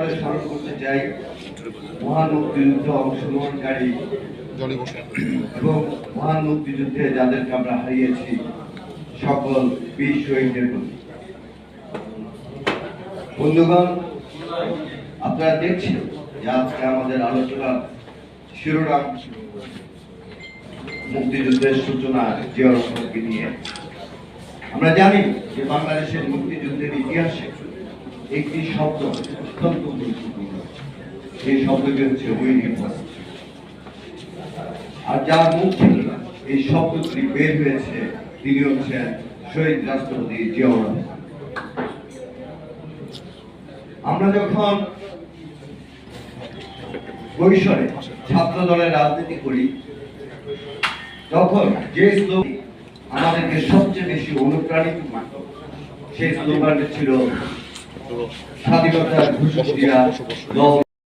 করে স্মরণ করতে চাই মহান মুক্তিযুদ্ধে অংশগ্রহণকারী এবং মহান মুক্তিযুদ্ধে যাদেরকে আমরা হারিয়েছি সকল বীর শহীদদের প্রতি। বন্ধুগণ, আপনারা দেখছেন যে আজকে আমাদের আলোচনার শিরোনাম মুক্তিযুদ্ধের সূচনা জিয়া রহমানকে নিয়ে। আমরা জানি যে বাংলাদেশের মুক্তিযুদ্ধের ইতিহাসে একটি শব্দ অত্যন্ত গুরুত্বপূর্ণ, এই শব্দটি হচ্ছে উইনিং। আর যার মুখ থেকে এই শব্দটি বের হয়েছে তিনি হচ্ছেন শহীদ রাষ্ট্রপতি জিয়াউর রহমান। আমরা যখন কৈশোরে ছাত্র দলের রাজনীতি করি তখন যে স্লোগান আমাদেরকে সবচেয়ে বেশি অনুপ্রাণিত করত সেই স্লোগানটি ছিল স্বাধীনতার ঘোষক দিয়া